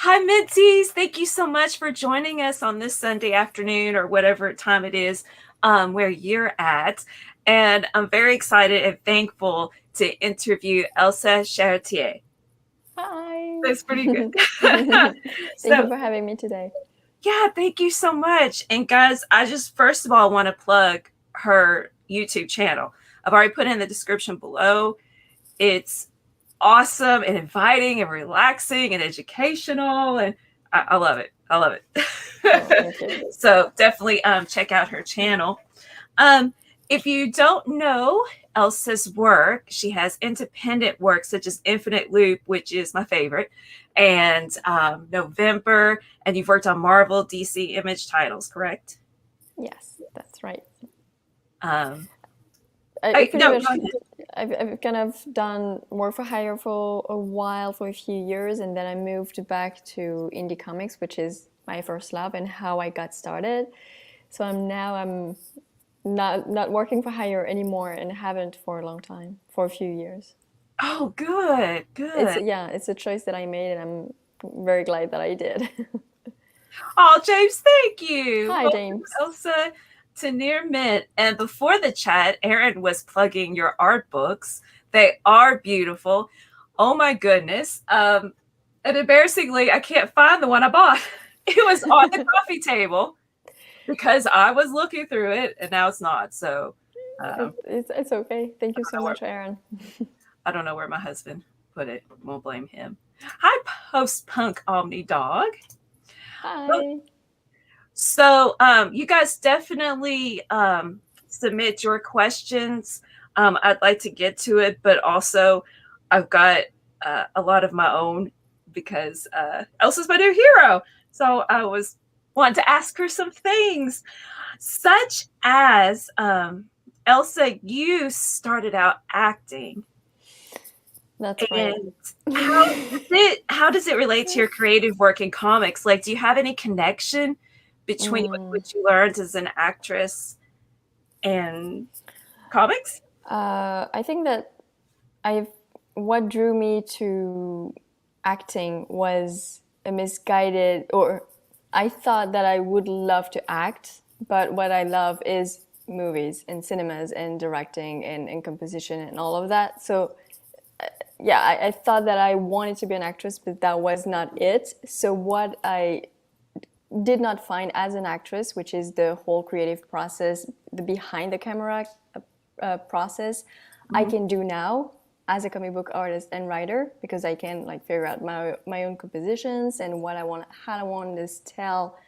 Hi, Mentees. Thank you so much for joining us on this Sunday afternoon or whatever time it is where you're at. And I'm very excited and thankful to interview Elsa Charretier. Hi. That's pretty good. Thank you So, for having me today. yeah, thank you so much. And guys, I just first of all want to plug her YouTube channel. I've already put in the description below. It's awesome and inviting and relaxing and educational, and I love it. I love Oh, it. thank you. So definitely check out her channel. Um, if you don't know Elsa's work, she has independent work such as Infinite Loop, which is my favorite, and November, and you've worked on Marvel, DC Image titles, correct? Yes, that's right. Um, I pretty no, much, go ahead. I've kind of done work for hire for a while, for a few years, and then I moved back to indie comics, which is my first love and how I got started. So I'm not working for hire anymore and haven't for a long time, for a few years. Oh, good, It's good. yeah, it's a choice that I made, and I'm very glad that I did. Oh, James, thank you. Hi, Welcome, James. Elsa, to Near Mint. And before the chat, Erin was plugging your art books. They are beautiful. Oh my goodness. And embarrassingly, I can't find the one I bought. It was on the coffee table because I was looking through it, and now it's not. So It's okay. Thank you so I much, Aaron. I don't know where my husband put it. Won't blame him. Hi, post punk Omni Dog. Hi. So, you guys definitely submit your questions. I'd like to get to it, but also I've got a lot of my own because Elsa's my new hero. So I was wanting to ask her some things, such as Elsa, you started out acting, That's right. and how does it relate to your creative work in comics? Like, do you have any connection between Mm, what you learned as an actress and comics? I think that I've what drew me to acting was a misguided, or I thought that I would love to act, but what I love is movies and cinemas and directing and composition and all of that. So yeah, I thought that I wanted to be an actress, but that was not it. So what I did not find as an actress, which is the whole creative process, the behind the camera process, I Mhm. can do now as a comic book artist and writer, because I can like figure out my own compositions and what I want, how I want to tell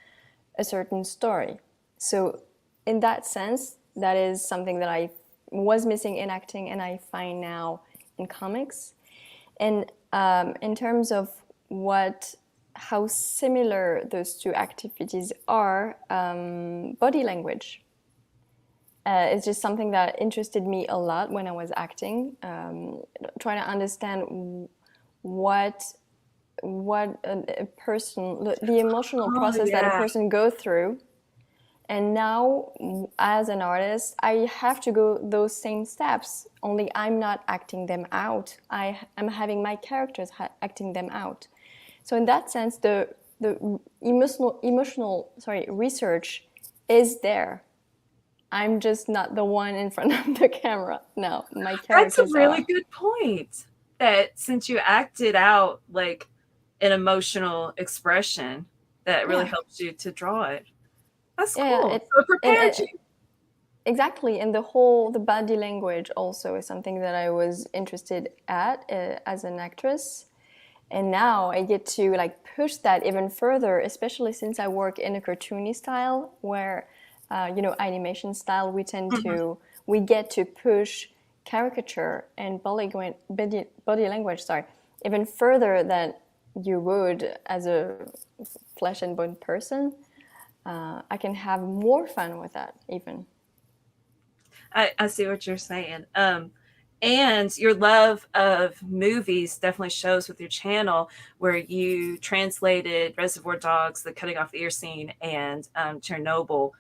a certain story. So in that sense, that is something that I was missing in acting and I find now in comics. And in terms of what how similar those two activities are, body language is just something that interested me a lot when I was acting. Trying to understand what a person, the emotional Oh process that a yeah. person go through. And now, as an artist, I have to go those same steps. Only I'm not acting them out. I am having my characters acting them out. So in that sense, the emotional research is there. I'm just not the one in front of the camera. No, my That's a characters really are. good point. That since you acted out like an emotional expression, that really Yeah, helps you to draw it. That's yeah. cool. So it prepared And you. exactly, and the body language also is something that I was interested at as an actress. And now I get to like push that even further, especially since I work in a cartoony style where, animation style, Mhm. we get to push caricature and body language, sorry, even further than you would as a flesh and bone person. I can have more fun with that even. I see what you're saying. And your love of movies definitely shows with your channel where you translated Reservoir Dogs, the cutting off the ear scene, and Chernobyl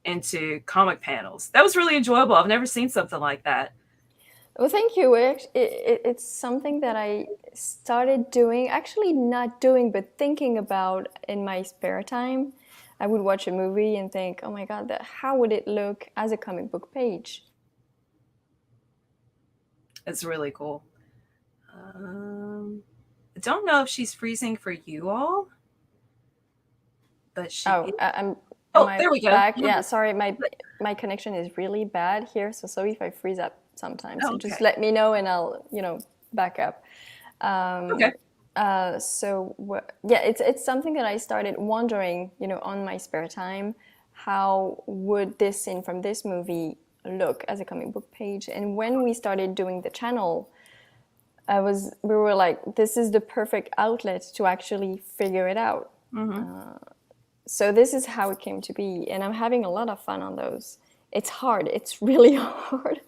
into comic panels. That was really enjoyable. I've never seen something like that. Well, thank you. It's something that I started doing, actually not doing, but thinking about in my spare time. I would watch a movie and think, oh my God, how would it look as a comic book page? It's really cool. I don't know if she's freezing for you all, but she Oh, is. am Oh, I there we go. back? Yeah, sorry, my connection is really bad here, so sorry if I freeze up sometimes. Oh, So just okay. let me know and I'll, back up. Okay. Yeah, it's something that I started wondering, on my spare time, how would this scene from this movie look as a comic book page? And when we started doing the channel, we were like, this is the perfect outlet to actually figure it out. Mm-hmm. So this is how it came to be, and I'm having a lot of fun on those. It's hard. It's really hard,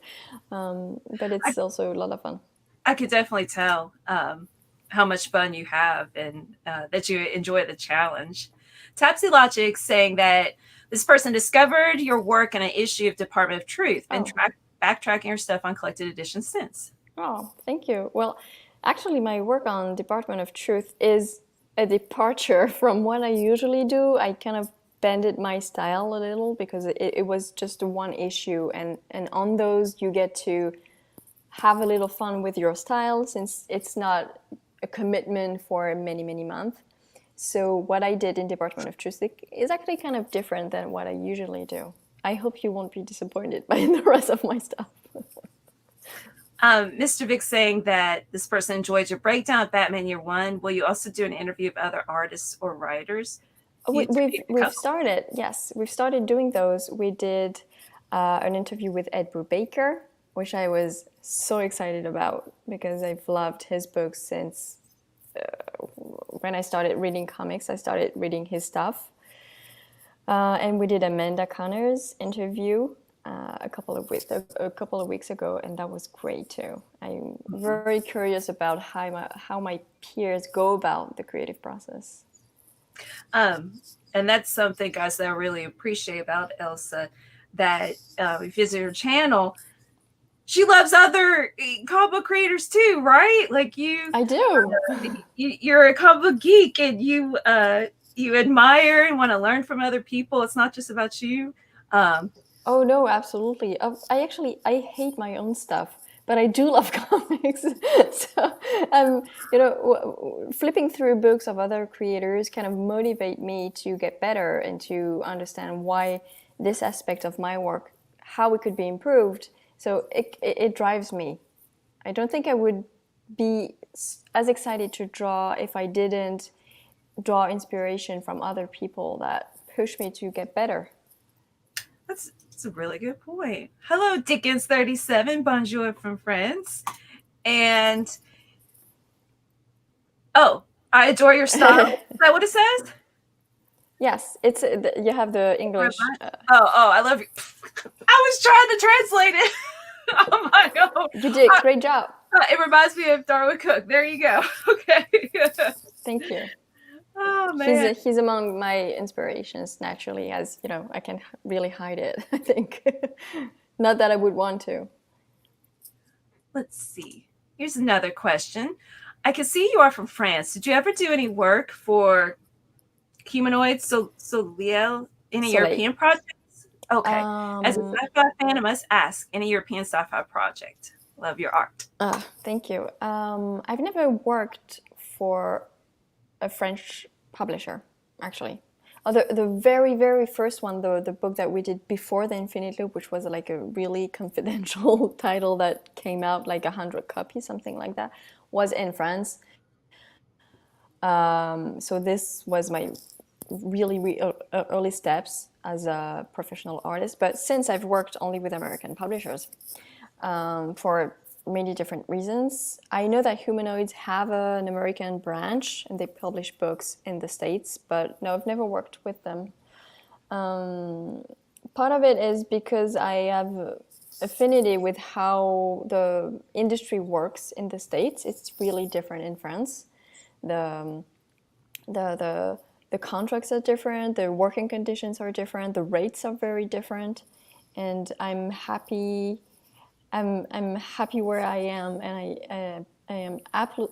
but I, it's also a lot of fun. I could definitely tell how much fun you have and that you enjoy the challenge. Tapsy Logic saying that this person discovered your work in an issue of Department of Truth, been Oh, backtracking your stuff on collected editions since. oh, thank you. Well, actually, my work on Department of Truth is a departure from what I usually do. I kind of bended my style a little because it was just one issue, and on those you get to have a little fun with your style since it's not a commitment for many, many months. So what I did in Department of Truth is actually kind of different than what I usually do. I hope you won't be disappointed by the rest of my stuff. Mr. Vic saying that this person enjoyed your breakdown of Batman Year One. Will you also do an interview of other artists or writers? You interviewed a We've couple. started, yes, we've started doing those. We did an interview with Ed Brubaker, which I was so excited about because I've loved his books since when I started reading comics. I started reading his stuff. And we did Amanda Connor's interview a couple of weeks ago, and that was great too. I'm very curious about how my peers go about the creative process. And that's something, guys, that I really appreciate about Elsa. That if you visit her channel, she loves other comic book creators too, right? Like I do. you're a comic book geek, and you admire and want to learn from other people. It's not just about you. Um, Oh no, absolutely. I hate my own stuff, but I do love comics. So flipping through books of other creators kind of motivate me to get better and to understand why this aspect of my work, how it could be improved. So it drives me. I don't think I would be as excited to draw if I didn't draw inspiration from other people that push me to get better. that's a really good point. Hello, Dickens37. Bonjour from France. And oh, I adore your style. Is that what it says? Yes, it's you have the English. Oh, I love you. I was trying to translate it. Oh my god. You did great job. It reminds me of Darwin Cook. There you go. Okay. Thank you. Oh man. He's among my inspirations naturally, as you know. I can really hide it. I think, not that I would want to. Let's see. Here's another question. I can see you are from France. Did you ever do any work for Humanoid Soliel? Any Soleil. European projects? Okay. As a sci-fi fan, I must ask, any European sci-fi project? Love your art. Thank you. I've never worked for a French publisher, actually. Oh, the very, very first one, the book that we did before the Infinite Loop, which was like a really confidential title that came out like 100 copies, something like that, was in France. So this was my really early steps as a professional artist. But since I've worked only with American publishers for many different reasons, I know that Humanoids have an American branch and they publish books in the States, but no, I've never worked with them. Part of it is because I have affinity with how the industry works in the States. It's really different in France. The contracts are different, the working conditions are different, the rates are very different, and I'm happy I'm happy where I am, and I am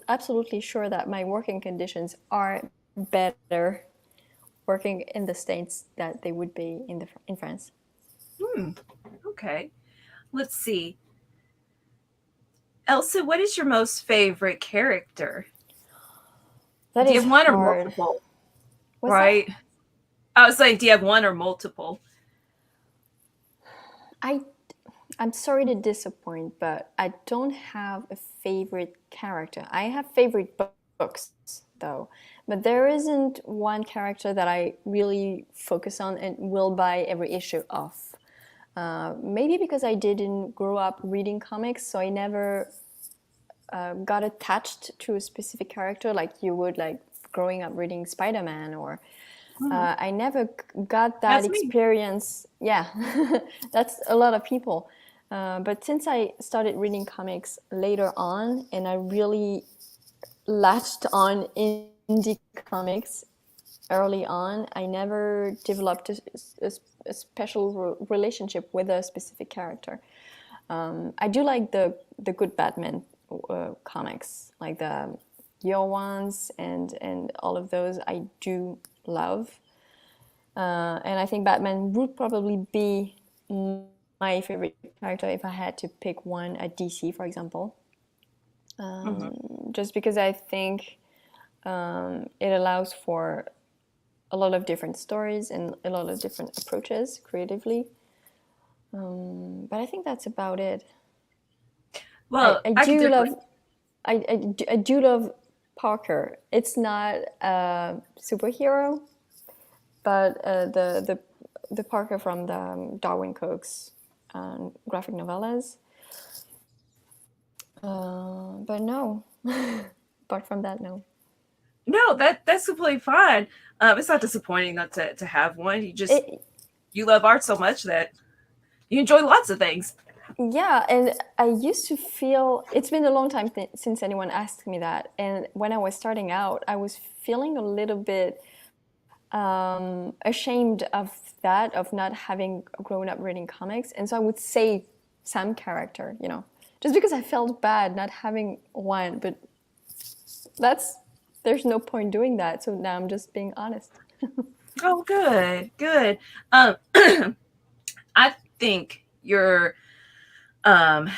absolutely sure that my working conditions are better working in the States that they would be in France. Hmm. Okay. Let's see. Elsa, what is your most favorite character? That Do you is have one or hard. multiple? What's that? Right. I was saying, do you have one or multiple? I I'm sorry to disappoint, but I don't have a favorite character. I have favorite books, though, but there isn't one character that I really focus on and will buy every issue of. Maybe because I didn't grow up reading comics, so I never got attached to a specific character like you would like growing up reading Spider-Man or Hmm. I never got that That's me. experience. Yeah, that's a lot of people. But since I started reading comics later on and I really latched on indie comics early on, I never developed a special relationship with a specific character. I do like the good Batman comics, like the Your ones and all of those. I do love, and I think Batman would probably be my favorite character if I had to pick one at DC, for example. Hmm. Just because I think it allows for a lot of different stories and a lot of different approaches creatively. But I think that's about it. Well, I I could do definitely. love I do love Parker. It's not a superhero, but the Parker from the Darwin Cook's graphic novellas. But no, apart from that, no. No, that's completely fine. It's not disappointing not to have one. It, You love art so much that you enjoy lots of things. yeah, and I used to feel it's been a long time since anyone asked me that. And when I was starting out, I was feeling a little bit ashamed of that, of not having grown up reading comics. And so I would say some character, just because I felt bad not having one. But that's there's no point doing that. So now I'm just being honest. Oh, good, good. I think um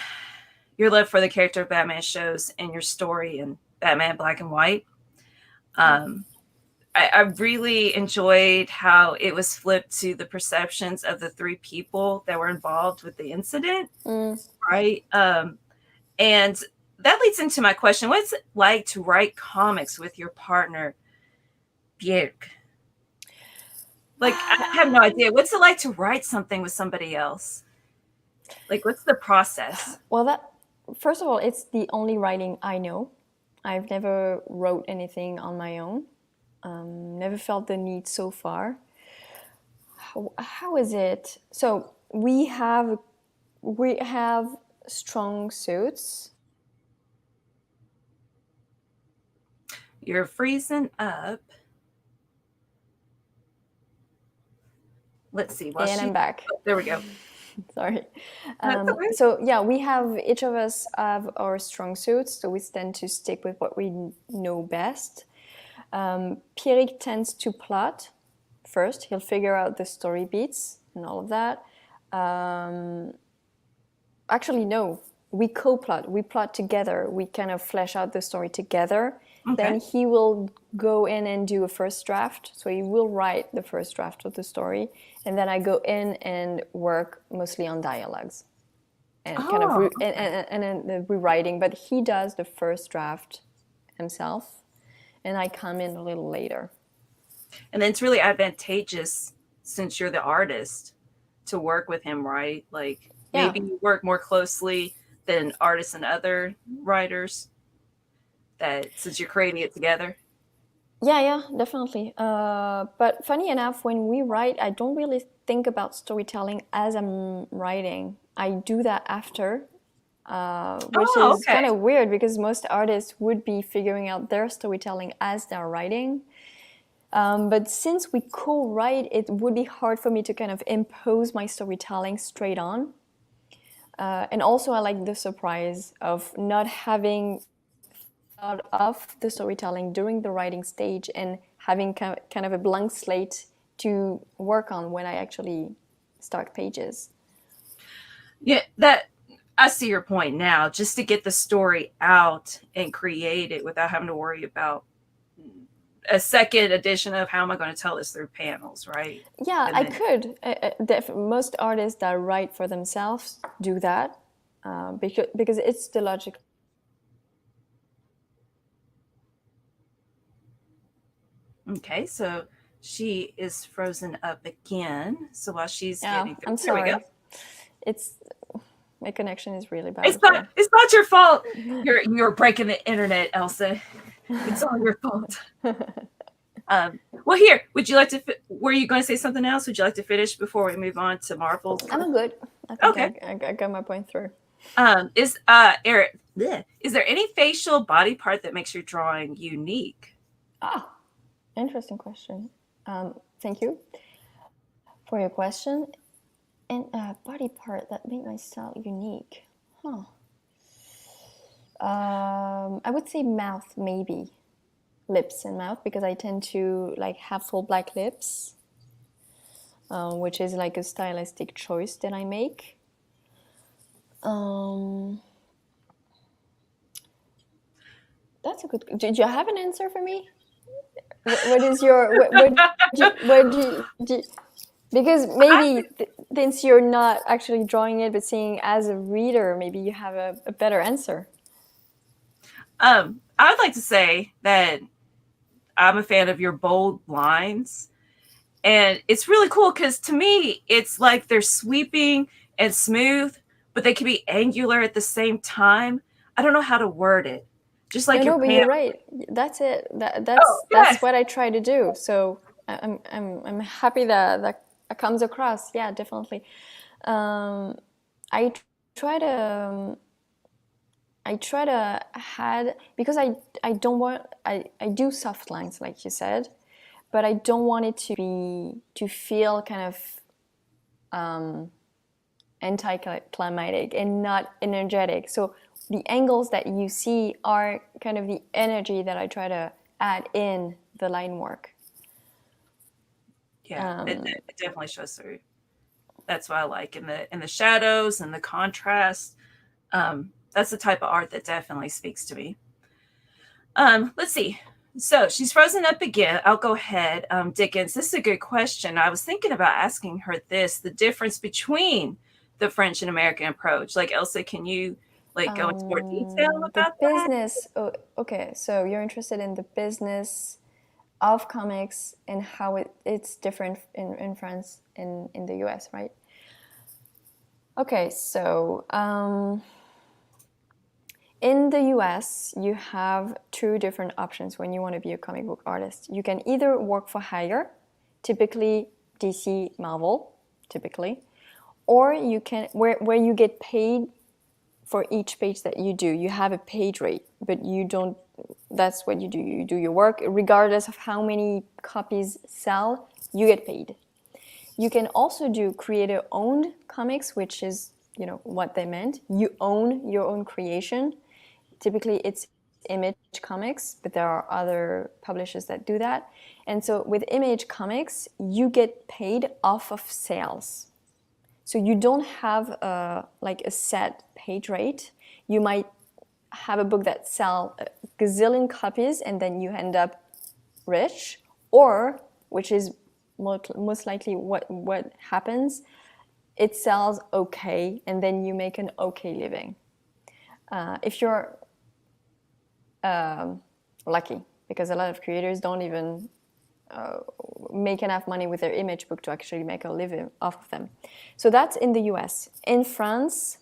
your love for the character of Batman shows in your story in Batman Black and White. Oh, Um, I really enjoyed how it was flipped to the perceptions of the three people that were involved with the incident, mm. right? And that leads into my question: what's it like to write comics with your partner, Bjerg? Like, I have no idea. What's it like to write something with somebody else? Like, what's the process? Well, that first of all, it's the only writing I know. I've never wrote anything on my own. Never felt the need so far. How is it? So we have strong suits. You're freezing up. Let's see. While And she, I'm back. oh, there we go. Sorry. That's okay. So yeah, we have each of us have our strong suits, so we tend to stick with what we know best. Pierrick tends to plot first. He'll figure out the story beats and all of that. Actually, no, we co-plot. We plot together. We kind of flesh out the story together. Then Okay. he will go in and do a first draft. So he will write the first draft of the story, and then I go in and work mostly on dialogues and kind of Oh, and then the rewriting. But he does the first draft himself, and I come in a little later. and then it's really advantageous since you're the artist to work with him, right? Like Yeah, maybe you work more closely than artists and other writers that since you're creating it together. yeah, definitely. But funny enough, when we write, I don't really think about storytelling as I'm writing. I do that after, which Oh, is okay. kind of weird because most artists would be figuring out their storytelling as they're writing. But since we co-write, it would be hard for me to kind of impose my storytelling straight on. And also I like the surprise of not having thought of the storytelling during the writing stage and having kind of a blank slate to work on when I actually start pages. Yeah, that I see your point now. Just to get the story out and create it without having to worry about a second edition of how am I going to tell this through panels, right? Yeah, And I then, could. Most artists that write for themselves do that because it's the logic. okay, so she is frozen up again. So while she's Yeah, getting through, I'm there we go. sorry. It's my connection is really bad It's not. here. It's not your fault. You're breaking the internet, Elsa. It's all your fault. Well, here. Would you like to? Were you going to say something else? Would you like to finish before we move on to Marvel? I'm good. I think Okay. I got my point through. Is Eric? Bleh, is there any facial body part that makes your drawing unique? Ah, interesting question. Thank you for your question. And a body part that made my style unique. Huh. I would say mouth, maybe. Lips and mouth, because I tend to like have full black lips, which is like a stylistic choice that I make. That's a good. Do you have an answer for me? What is your what do you, because maybe since you're not actually drawing it but seeing as a reader, maybe you have a better answer. I would like to say that I'm a fan of your bold lines. And it's really cool because to me, it's like they're sweeping and smooth, but they can be angular at the same time. I don't know how to word it. Just like your No, but pants. you're right. That's it. Oh, That's yes. what I try to do. So I'm happy that comes across. Yeah, definitely. I try to had because I don't want I do soft lines like you said, but I don't want it to feel kind of anticlimactic and not energetic. So the angles that you see are kind of the energy that I try to add in the line work. Yeah, it definitely shows through. That's what I like in the shadows and the contrast. That's the type of art that definitely speaks to me. Let's see. So she's frozen up again. I'll go ahead. Dickens, this is a good question. I was thinking about asking her this: the difference between the French and American approach. Like Elsa, can you like go into more detail The about that? business. Oh, okay, so you're interested in the business of comics and how it's different in France and in the US, right? Okay, so in the US, you have two different options when you want to be a comic book artist. You can either work for hire, typically DC, Marvel, typically, or you can where you get paid for each page that you do. You have a page rate, but you don't. That's what you do. You do your work, regardless of how many copies sell. You get paid. You can also do creator-owned comics, which is what they meant. You own your own creation. Typically, it's Image Comics, but there are other publishers that do that. And so with Image Comics, you get paid off of sales. So you don't have like a set page rate. You might have a book that sells a gazillion copies and then you end up rich, or, which is most likely what happens, it sells okay and then you make an okay living. If you're lucky, because a lot of creators don't even make enough money with their image book to actually make a living off of them. So that's in the US. In France,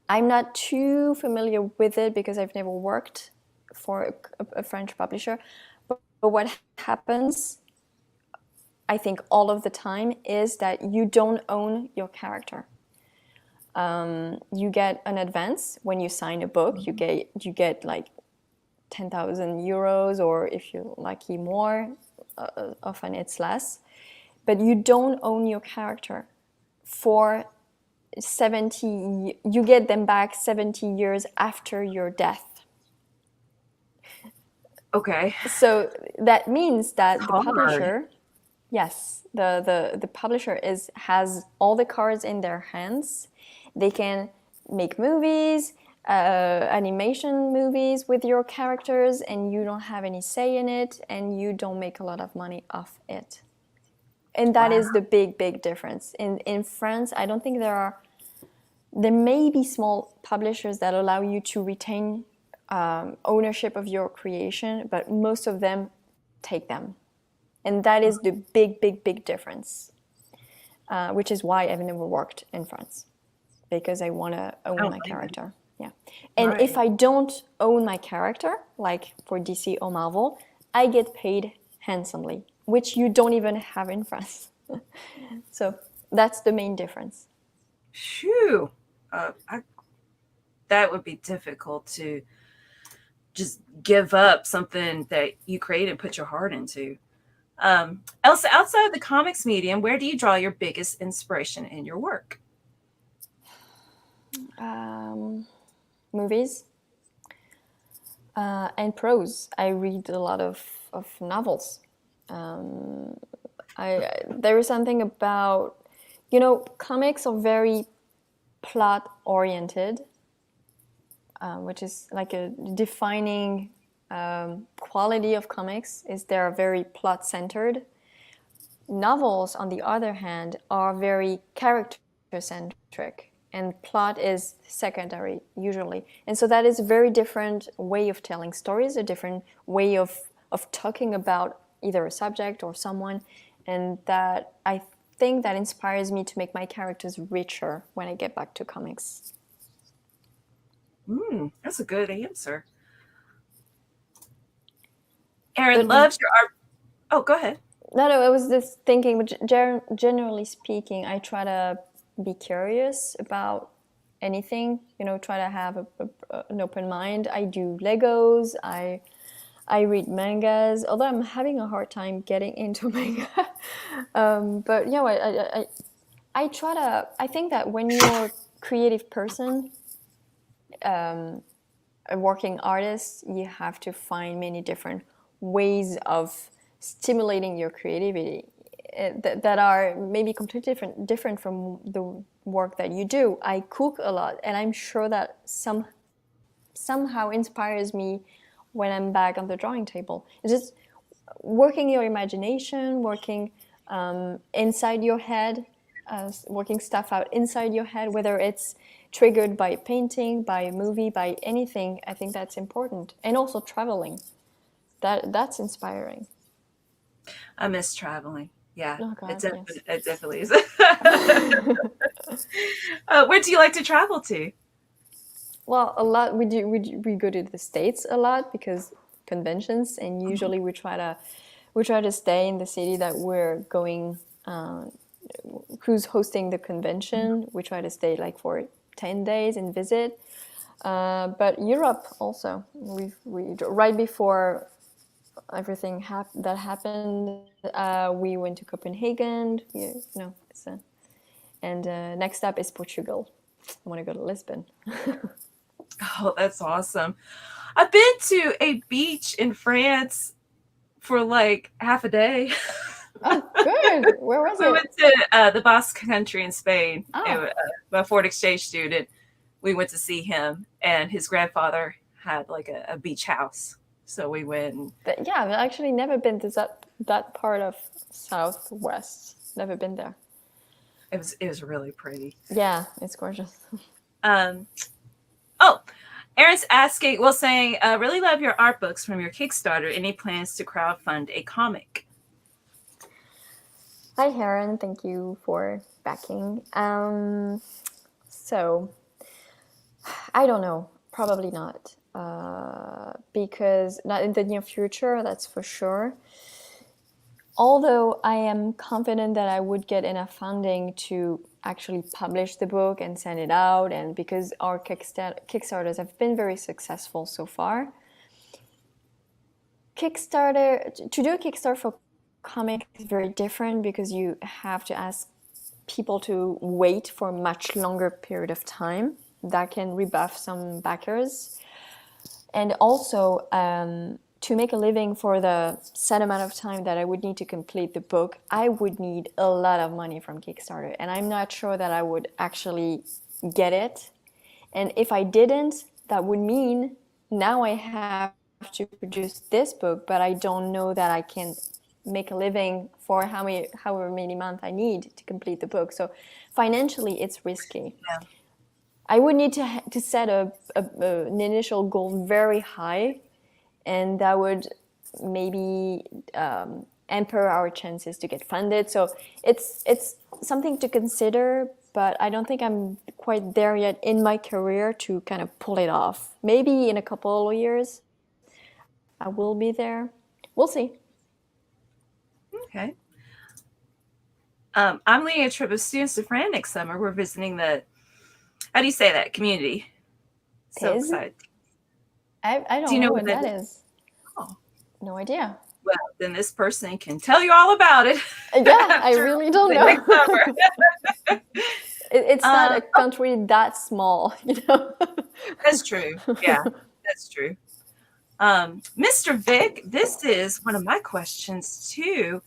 I'm not too familiar with it because I've never worked for a French publisher. But what happens, I think all of the time, is that you don't own your character. You get an advance when you sign a book. You get like 10,000 euros, or if you're lucky, more. Often it's less. But you don't own your character for you get them back 70 years after your death. Okay. So that means that the Hard. publisher, yes, the publisher has all the cards in their hands. They can make movies, animation movies with your characters, and you don't have any say in it, and you don't make a lot of money off it. And that is the big difference. In France, I don't think there may be small publishers that allow you to retain ownership of your creation, but most of them take them. And that is the big difference, which is why I've never worked in France, because I want to own my character. Yeah. And Right. if I don't own my character, like for DC or Marvel, I get paid handsomely, which you don't even have in France. So that's the main difference. Phew. That would be difficult to just give up something that you create and put your heart into. Elsa, outside the comics medium, where do you draw your biggest inspiration in your work? Movies and prose. I read a lot of novels. There is something about, comics are very plot oriented, which is like a defining quality of comics is they're very plot centered. Novels, on the other hand, are very character centric, and plot is secondary usually. And so that is a very different way of telling stories, a different way of talking about either a subject or someone, and that I think that inspires me to make my characters richer when I get back to comics. That's a good answer. Aaron loves your art. Oh, go ahead. No, I was just thinking, but generally speaking, I try to be curious about anything, try to have an open mind. I do Legos, I read mangas, although I'm having a hard time getting into manga. But I try to, I think that when you're a creative person, a working artist, you have to find many different ways of stimulating your creativity that are maybe completely different from the work that you do. I cook a lot, and I'm sure that somehow inspires me when I'm back on the drawing table. It's just working your imagination, working inside your head, working stuff out inside your head, whether it's triggered by painting, by a movie, by anything. I think that's important. And also traveling. That's inspiring. I miss traveling. Yeah, Oh God, yes. it definitely is. Where do you like to travel to? Well, a lot we go to the States a lot because conventions, and usually we try to stay in the city that we're going. Who's hosting the convention? We try to stay like for 10 days and visit. But Europe also. We right before everything that happened, we went to Copenhagen. And next up is Portugal. I want to go to Lisbon. Oh, that's awesome. I've been to a beach in France for like half a day. Oh, good. Where was We it? went to the Basque Country in Spain. Oh. My foreign exchange student. We went to see him, and his grandfather had like a beach house. So we went. And Yeah, I've actually never been to that part of Southwest. Never been there. it was really pretty. Yeah, it's gorgeous. Oh, Aaron's asking, well, saying, really love your art books from your Kickstarter. Any plans to crowdfund a comic? Hi, Aaron. Thank you for backing. So, I don't know. Probably not. Because not in the near future, that's for sure. Although I am confident that I would get enough funding to actually publish the book and send it out, and because our Kickstarters have been very successful so far. To do a Kickstarter for comic is very different because you have to ask people to wait for a much longer period of time. That can rebuff some backers. And also, to make a living for the set amount of time that I would need to complete the book, I would need a lot of money from Kickstarter. And I'm not sure that I would actually get it. And if I didn't, that would mean now I have to produce this book, but I don't know that I can make a living for however many months I need to complete the book. So financially, it's risky. Yeah. I would need to set an initial goal very high, and that would maybe hamper our chances to get funded. So it's something to consider, but I don't think I'm quite there yet in my career to kind of pull it off. Maybe in a couple of years, I will be there. We'll see. Okay. I'm leading a trip of students to France next summer. We're visiting the, how do you say that, community? So Thèse? excited. I Do don't you know know what what that that is. Oh, No idea. well, then this person can tell you all about it. Yeah, I really don't know. Next summer. It's not a country that small, you know. That's true. Yeah, that's true. Mr. Vic, this is one of my questions too.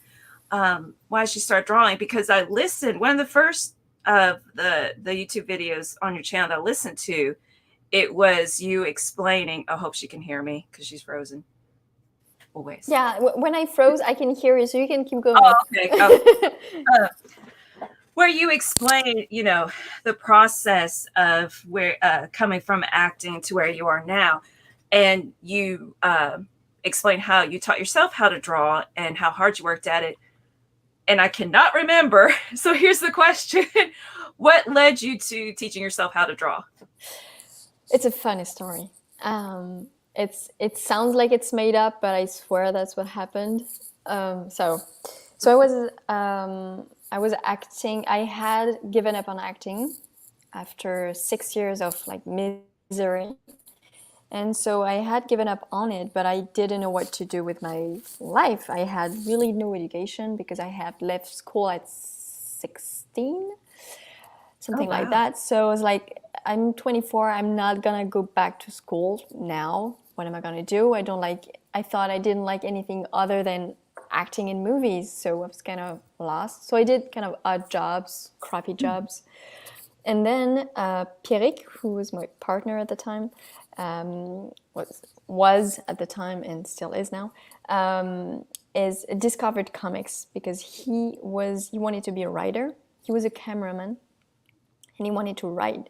Why did you start drawing? Because I listened, one of the first of the YouTube videos on your channel that I listened to, it was you explaining, I hope she can hear me because she's frozen. Always. Yeah, when I froze, I can hear you, so you can keep going. Oh, okay. Oh. Where you explain, you know, the process of where coming from acting to where you are now, and you explain how you taught yourself how to draw and how hard you worked at it. And I cannot remember. So here's the question: what led you to teaching yourself how to draw? It's a funny story. It sounds like it's made up, but I swear that's what happened. So I was acting. I had given up on acting after 6 years of like misery, and so I had given up on it. But I didn't know what to do with my life. I had really no education because I had left school at 16, something like that. So I was like, I'm 24. I'm not gonna go back to school now. What am I gonna do? I thought I didn't like anything other than acting in movies, so I was kind of lost. So I did kind of odd jobs, crappy jobs. And then Pierrick, who was my partner at the time, was at the time and still is now, is discovered comics because he wanted to be a writer. He was a cameraman and he wanted to write.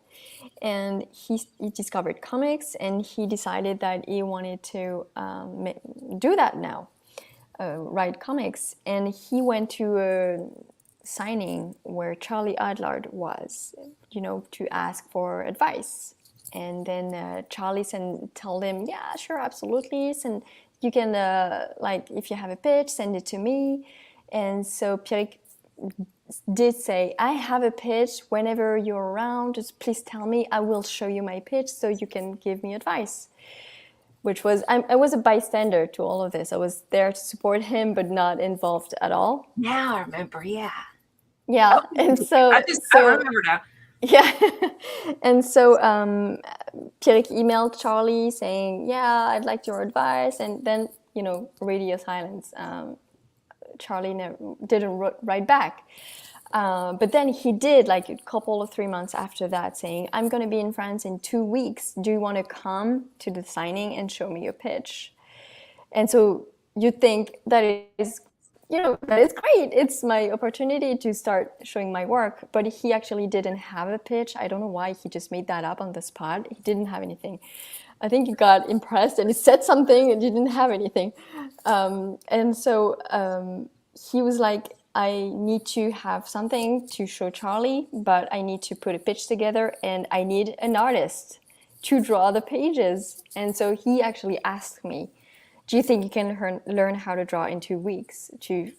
And he discovered comics and he decided that he wanted to do that now. Write comics, and he went to a signing where Charlie Adlard was, you know, to ask for advice. And then Charlie told him, yeah, sure, absolutely, and you can like if you have a pitch, send it to me. And so Pierrick did say, I have a pitch. Whenever you're around, just please tell me. I will show you my pitch so you can give me advice. Which was, I was a bystander to all of this. I was there to support him, but not involved at all. Now I remember, yeah. Yeah, and so... I remember now. Yeah, and so Pierrick emailed Charlie saying, yeah, I'd like your advice. And then, you know, radio silence. Charlie didn't write back. But then he did, like a couple of 3 months after that, saying, I'm going to be in France in 2 weeks. Do you want to come to the signing and show me your pitch? And so you think that is, you know, that is great. It's my opportunity to start showing my work. But he actually didn't have a pitch. I don't know why. He just made that up on the spot. He didn't have anything. I think he got impressed and he said something and he didn't have anything. And so he was like, I need to have something to show Charlie, but I need to put a pitch together and I need an artist to draw the pages. And so he actually asked me, do you think you can learn how to draw in 2 weeks?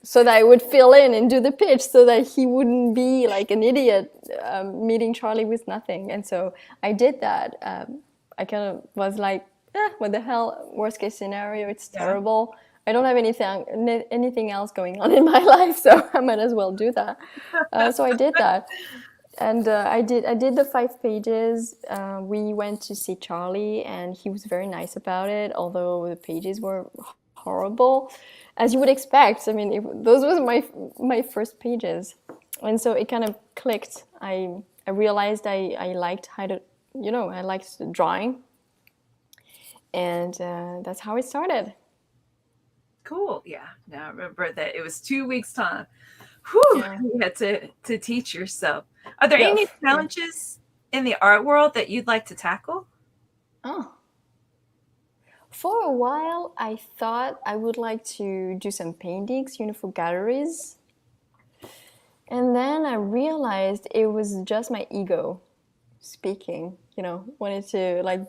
So that I would fill in and do the pitch so that he wouldn't be like an idiot meeting Charlie with nothing. And so I did that. I kind of was like, what the hell, worst case scenario, it's terrible. I don't have anything else going on in my life, so I might as well do that. So I did that, and I did the 5 pages. We went to see Charlie, and he was very nice about it, although the pages were horrible, as you would expect. I mean, those was my first pages, and so it kind of clicked. I realized I liked how to, I liked drawing, and that's how it started. Cool. Yeah. Now I remember that it was 2 weeks time. Whew, Yeah. you had to teach yourself. Are there Yeah. any Yeah. challenges in the art world that you'd like to tackle? Oh. For a while, I thought I would like to do some paintings, for galleries. And then I realized it was just my ego speaking, wanted to like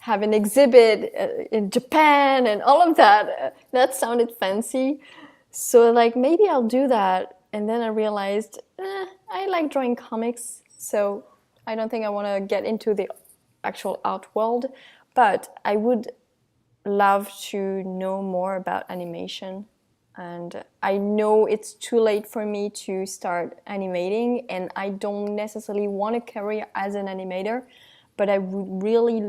have an exhibit in Japan and all of that. That sounded fancy. So like maybe I'll do that. And then I realized I like drawing comics, so I don't think I want to get into the actual art world, but I would love to know more about animation. And I know it's too late for me to start animating, and I don't necessarily want a career as an animator, but I would really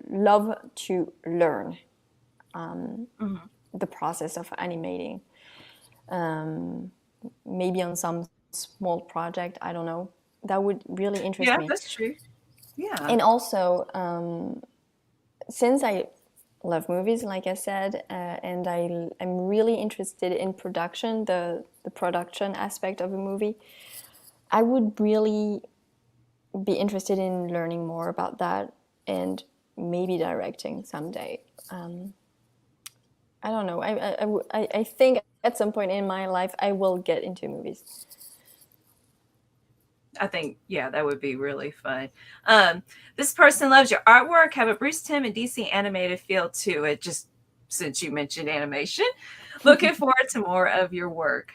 love to learn the process of animating. Maybe on some small project, I don't know. That would really interest Yeah, me. that's true. Yeah. And also, since I love movies, like I said, and I'm really interested in production, the production aspect of a movie, I would really be interested in learning more about that and maybe directing someday. I don't know. I think at some point in my life I will get into movies. I think, yeah, that would be really fun. This person loves your artwork. Have a Bruce Timm and DC animated feel to it. Just since you mentioned animation, looking forward to more of your work.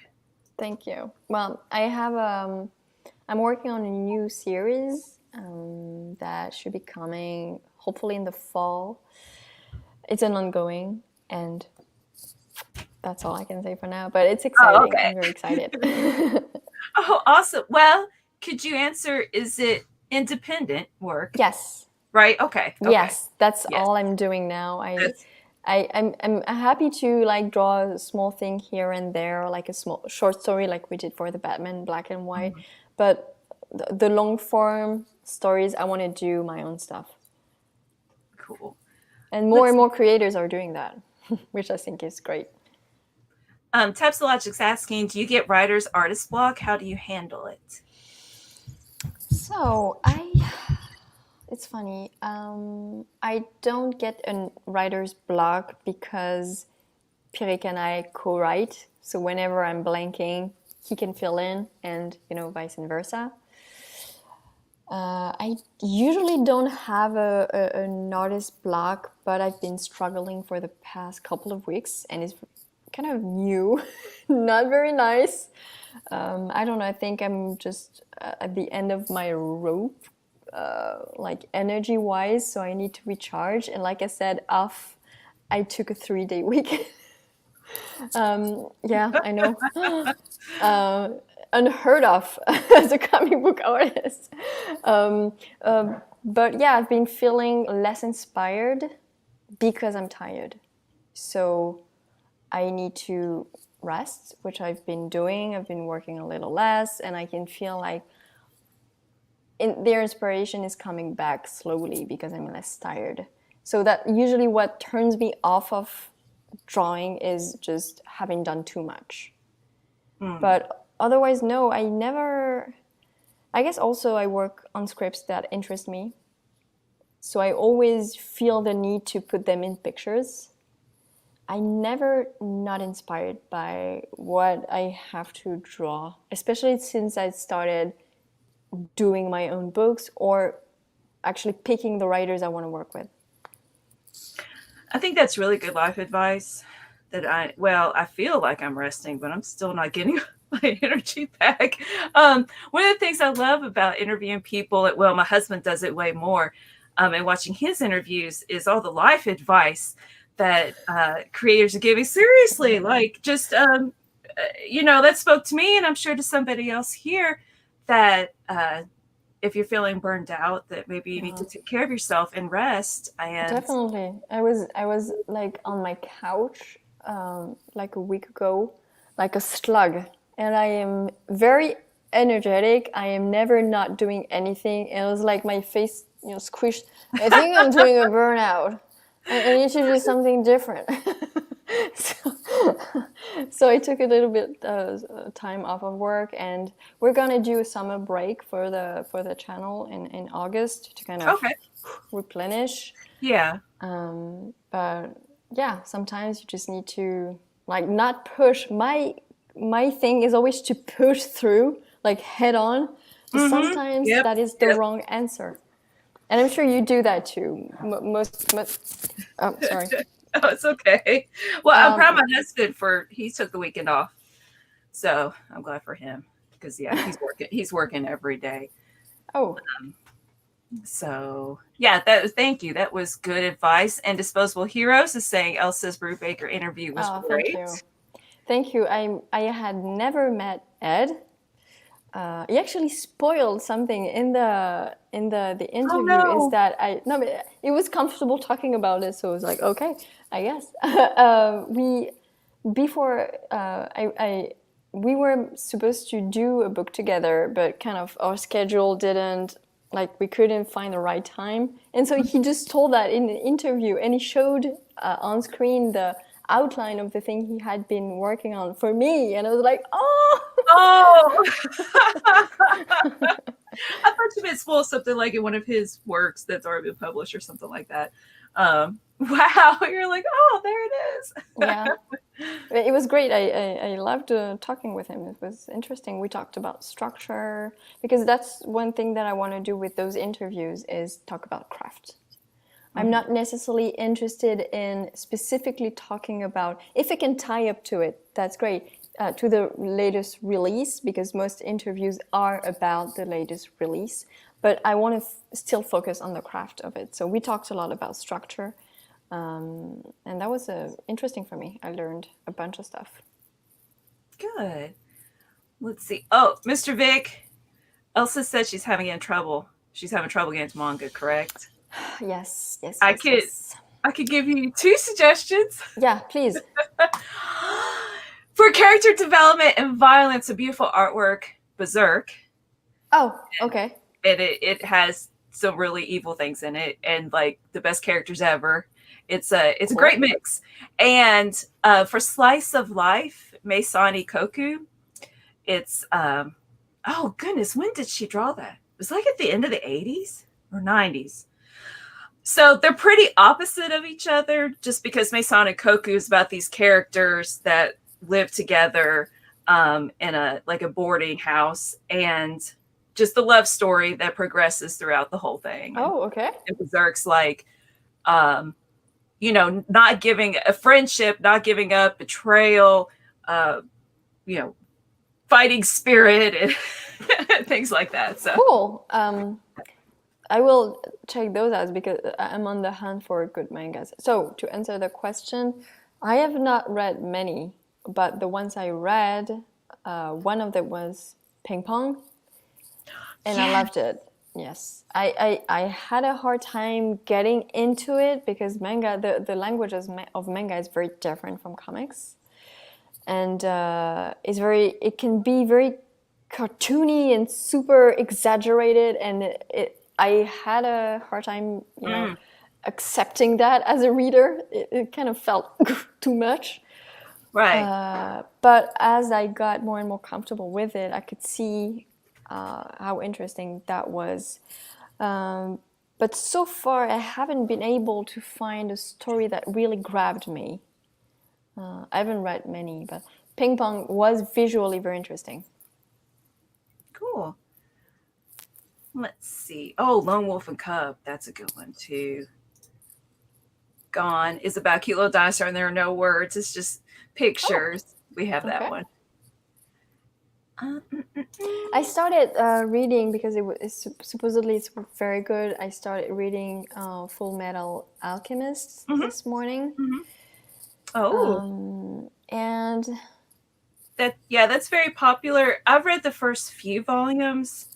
Thank you. Well, I'm working on a new series that should be coming hopefully in the fall. It's an ongoing, and that's all I can say for now. But it's Oh, exciting. okay. I'm very excited. Oh, awesome. Well, could you answer? Is it independent work? Yes. Right. Okay. Okay. Yes, that's Yes. all I'm doing now. That's I'm happy to like draw a small thing here and there, like a small short story, like we did for the Batman Black and White. But the long form stories, I want to do my own stuff. cool. And more creators are doing that, which I think is great. Tapsologic's asking, do you get writer's artist block? How do you handle it? So it's funny. I don't get a writer's block because Pirik and I co-write. So whenever I'm blanking, he can fill in, and vice versa. I usually don't have an artist block, but I've been struggling for the past couple of weeks, and it's kind of new, not very nice. I don't know. I think I'm just at the end of my rope, like energy-wise, so I need to recharge. And like I said, I took a 3-day week. Yeah, I know. Unheard of as a comic book artist. But yeah, I've been feeling less inspired because I'm tired. So I need to rest, which I've been doing. I've been working a little less, and I can feel like their inspiration is coming back slowly because I'm less tired. So that usually what turns me off of drawing is just having done too much. But otherwise, no, I guess also I work on scripts that interest me. So I always feel the need to put them in pictures. I never not inspired by what I have to draw, especially since I started doing my own books or actually picking the writers I want to work with. I think that's really good life advice. I feel like I'm resting, but I'm still not getting my energy back. One of the things I love about interviewing people, well, my husband does it way more, and watching his interviews is all the life advice that creators are giving. Seriously, like just that spoke to me, and I'm sure to somebody else here, that if you're feeling burned out, that maybe you need to take care of yourself and rest. And Definitely. I was like on my couch like a week ago, like a slug, and I am very energetic. I am never not doing anything. And it was like my face, squished. I think I'm doing a burnout. I need to do something different. so, so I took a little bit time off of work, and we're gonna do a summer break for the channel in August to kind of okay, replenish. yeah. But yeah, sometimes you just need to like not push. My thing is always to push through, like head on. But sometimes Yep. that is the wrong answer, and I'm sure you do that too. Most oh, sorry. Oh, it's okay. Well, I'm proud of my husband he took the weekend off, so I'm glad for him, because he's working every day. Oh, So yeah, thank you. That was good advice. And Disposable Heroes is saying Elsa's Brubaker interview was great. Thank you. I had never met Ed. He actually spoiled something in the interview. Oh, no. Is that but it was comfortable talking about it, so it was like, okay, I guess. We were supposed to do a book together, but kind of our schedule didn't, like, we couldn't find the right time, and so he just told that in an interview, and he showed on screen the outline of the thing he had been working on for me, and I was like, oh. I thought you meant spoil something like in one of his works that's already been published or something like that. Wow, you're like, oh, there it is. Yeah, it was great. I loved talking with him. It was interesting. We talked about structure, because that's one thing that I want to do with those interviews, is talk about craft. I'm not necessarily interested in specifically talking about, if I can tie up to it, that's great, to the latest release, because most interviews are about the latest release, but I want to still focus on the craft of it. So we talked a lot about structure, and that was interesting for me. I learned a bunch of stuff. Good. Let's see. Oh, Mr. Vic, Elsa said she's having trouble. She's having trouble getting to manga, correct? Yes. I could give you 2 suggestions. Yeah, please. For character development and violence, a beautiful artwork, Berserk. Oh, okay. And it has some really evil things in it, and like the best characters ever. It's a great mix. And for slice of life, Meisani Koku, it's oh goodness, when did she draw that? It was like at the end of the 80s or 90s. So they're pretty opposite of each other, just because Meisani Koku is about these characters that live together in a boarding house, and just the love story that progresses throughout the whole thing. Oh, okay. And Berserk's like, not giving a friendship, not giving up, betrayal, fighting spirit, and things like that. So cool. I will check those out, because I'm on the hunt for good mangas. So to answer the question, I have not read many, but the ones I read, one of them was Ping Pong, and I loved it. Yes, I had a hard time getting into it, because manga, the language of manga is very different from comics, and it can be very cartoony and super exaggerated, and I had a hard time, accepting that as a reader. It kind of felt too much. Right. But as I got more and more comfortable with it, I could see how interesting that was. But so far, I haven't been able to find a story that really grabbed me. I haven't read many, but Ping Pong was visually very interesting. Cool. Let's see. Oh, Lone Wolf and Cub. That's a good one too. Gone is about a cute little dinosaur, and there are no words. It's just pictures. We have that one. I started reading because supposedly it's very good. I started reading Full Metal Alchemist Mhm, this morning, mhm. Oh, and that's very popular. I've read the first few volumes,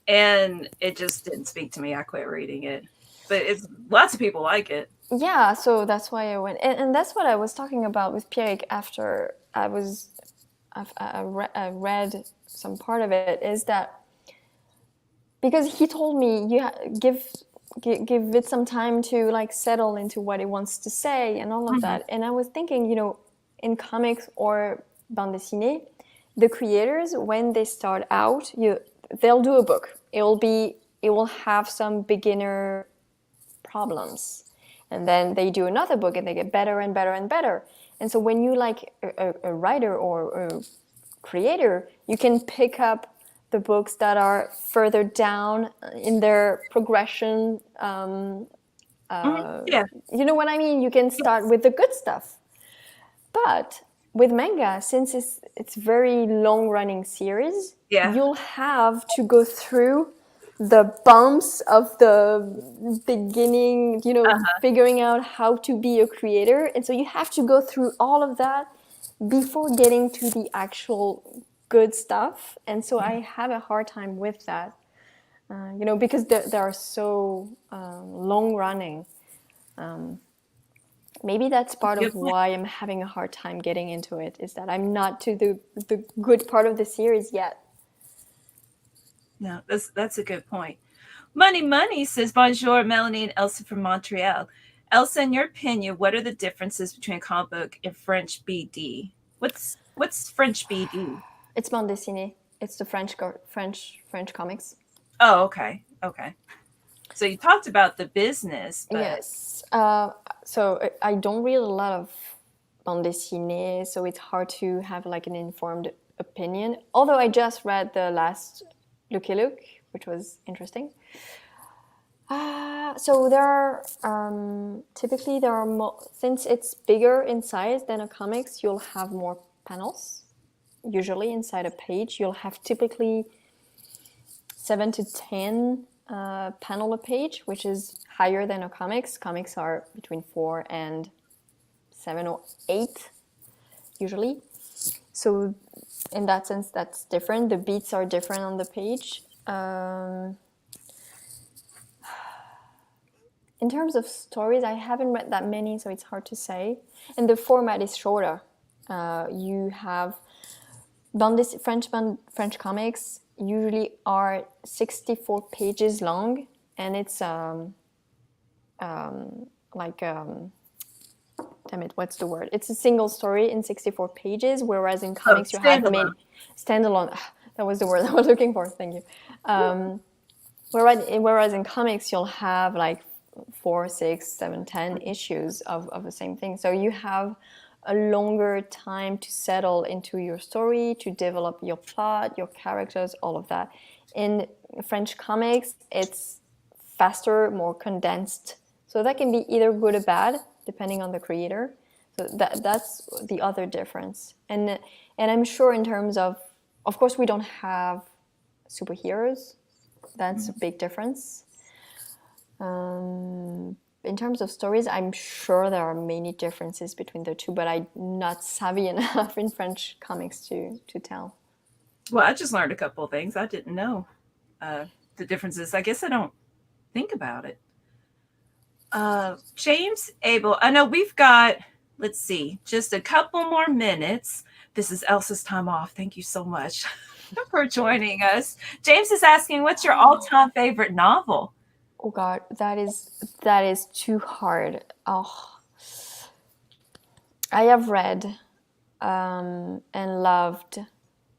and it just didn't speak to me. I quit reading it, but it's lots of people like it. yeah, so that's why I went, and that's what I was talking about with Pierre after I read some part of it, is that because he told me give it some time to like settle into what it wants to say and all of Mhm. that. And I was thinking, in comics or bande dessinée, the creators, when they start out, they'll do a book. It will have some beginner problems, and then they do another book and they get better and better and better. And so when you like a writer or a creator, you can pick up the books that are further down in their progression. Yeah. You know what I mean? You can start Yes. with the good stuff. But with manga, since it's very long running series, Yeah. you'll have to go through the bumps of the beginning, Uh-huh. figuring out how to be a creator. And so you have to go through all of that before getting to the actual good stuff. And so I have a hard time with that, because they are so long running. Maybe that's That's a part of good point. why I'm having a hard time getting into it, is that I'm not to the good part of the series yet. No, that's a good point. Money says bonjour, Melanie and Elsa from Montreal. Elsa, in your opinion, what are the differences between comic book and French BD? What's French BD? It's bande dessinée. It's the French comics. Oh, okay, okay. So you talked about the business, but Yes. So I don't read a lot of bande dessinée, so it's hard to have like an informed opinion. Although I just read the last Lucky Luke, which was interesting. So there are typically there are more, since it's bigger in size than a comics, you'll have more panels. Usually inside a page, you'll have typically 7 to 10 panel a page, which is higher than a comics. Comics are between 4 and 7 or 8 usually. So in that sense, that's different. The beats are different on the page. In terms of stories, I haven't read that many, so it's hard to say. And the format is shorter. You have French comics usually are 64 pages long, and it's like damn it, what's the word? It's a single story in 64 pages, whereas in oh, comics you have standalone. standalone. That was the word I was looking for. Thank you. Whereas in comics you'll have like 4, 6, 7, 10 issues of the same thing. So you have a longer time to settle into your story, to develop your plot, your characters, all of that. In French comics, it's faster, more condensed. So that can be either good or bad, depending on the creator. So that's the other difference. And I'm sure in terms of course, we don't have superheroes. That's a big difference. In terms of stories, I'm sure there are many differences between the two, but I'm not savvy enough in French comics to tell. Well, I just learned a couple of things I didn't know. Uh, the differences. I guess I don't think about it. James Abel. I know we've got. Let's see, just a couple more minutes. This is Elsa's time off. Thank you so much for joining us. James is asking, "What's your all-time favorite novel?" Oh God, that is too hard. Oh, I have read and loved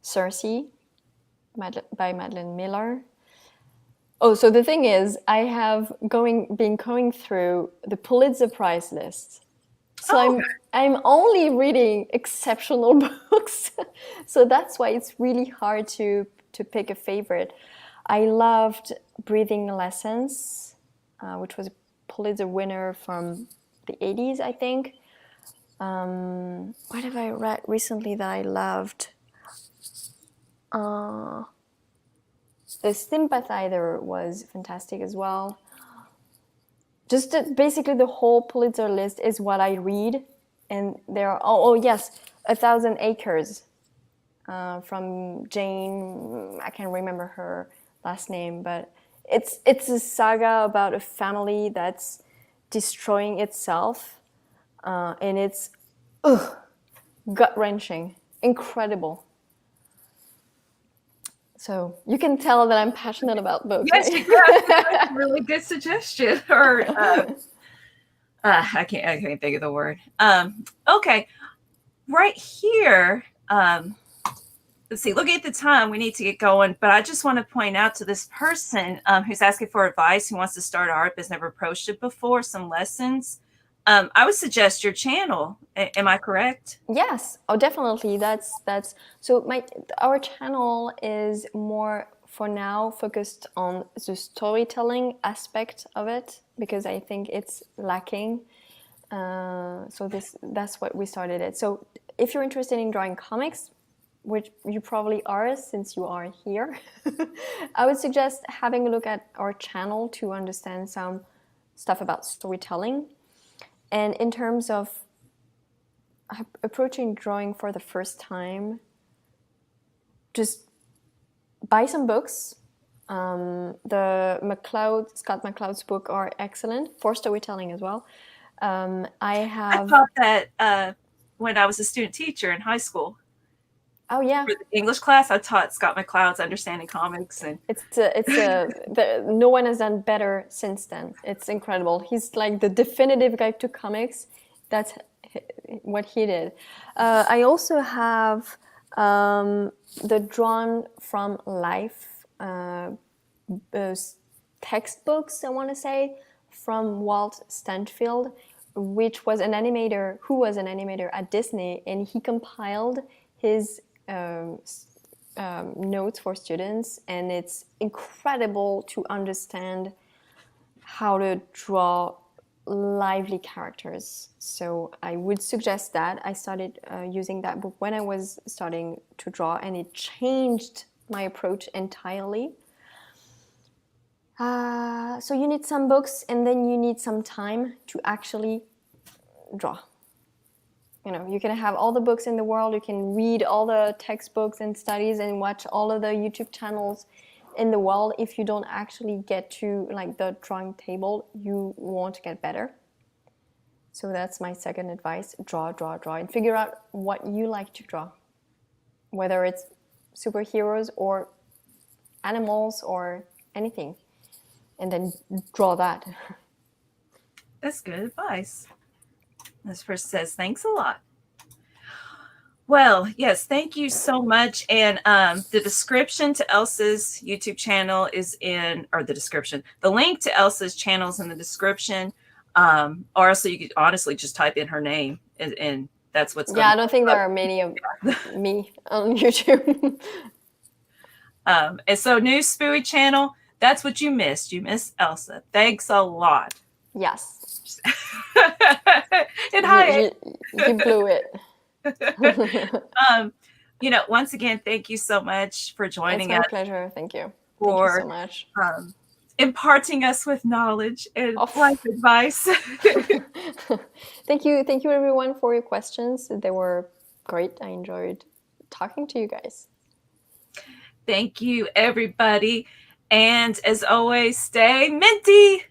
Circe by Madeline Miller. Oh, so the thing is, I have been going through the Pulitzer Prize list. So Oh, I'm only reading exceptional books. So that's why it's really hard to pick a favorite. I loved Breathing Lessons, which was a Pulitzer winner from the 80s, I think. What have I read recently that I loved? The Sympathizer was fantastic as well. Just basically the whole Pulitzer list is what I read, and there are yes, 1,000 Acres from Jane. I can't remember her last name, but it's a saga about a family that's destroying itself, and it's gut-wrenching, incredible. So you can tell that I'm passionate about books. Yes, right? that's a really good suggestion. Or I can't think of the word. Okay, right here. Let's see. Looking at the time, we need to get going. But I just want to point out to this person who's asking for advice, who wants to start art, but has never approached it before, some lessons. I would suggest your channel. Am I correct? Yes. Oh, definitely. That's so. Our channel is more for now focused on the storytelling aspect of it, because I think it's lacking. So that's what we started it. So if you're interested in drawing comics, which you probably are since you are here, I would suggest having a look at our channel to understand some stuff about storytelling. And in terms of approaching drawing for the first time, just buy some books. The Scott McCloud's book are excellent for storytelling as well. I taught that when I was a student teacher in high school. Oh yeah, for the English class, I taught Scott McCloud's Understanding Comics, and no one has done better since then. It's incredible. He's like the definitive guide to comics. That's what he did. I also have the Drawn from Life textbooks, I want to say, from Walt Stanfield, which was an animator who was an animator at Disney, and he compiled his notes for students, and it's incredible to understand how to draw lively characters. So I would suggest that. I started using that book when I was starting to draw, and it changed my approach entirely. So you need some books, and then you need some time to actually draw. You know, you can have all the books in the world, you can read all the textbooks and studies and watch all of the YouTube channels in the world. If you don't actually get to like the drawing table, you won't get better. So that's my second advice. Draw, and figure out what you like to draw. Whether it's superheroes or animals or anything. And then draw that. That's good advice. This person says, thanks a lot. Well, yes, thank you so much. And the description to Elsa's YouTube channel is in, or the link to Elsa's channel is in the description. Or also you could honestly just type in her name, and that's what's going I don't think there are many of me on YouTube. And so new Spooey channel, that's what you missed. You missed Elsa. Thanks a lot. Yes. And hi. You blew it. Once again, thank you so much for joining us. It's my pleasure. Thank you. Thank you so much. Imparting us with knowledge and life advice. Thank you everyone for your questions. They were great. I enjoyed talking to you guys. Thank you, everybody. And as always, stay minty.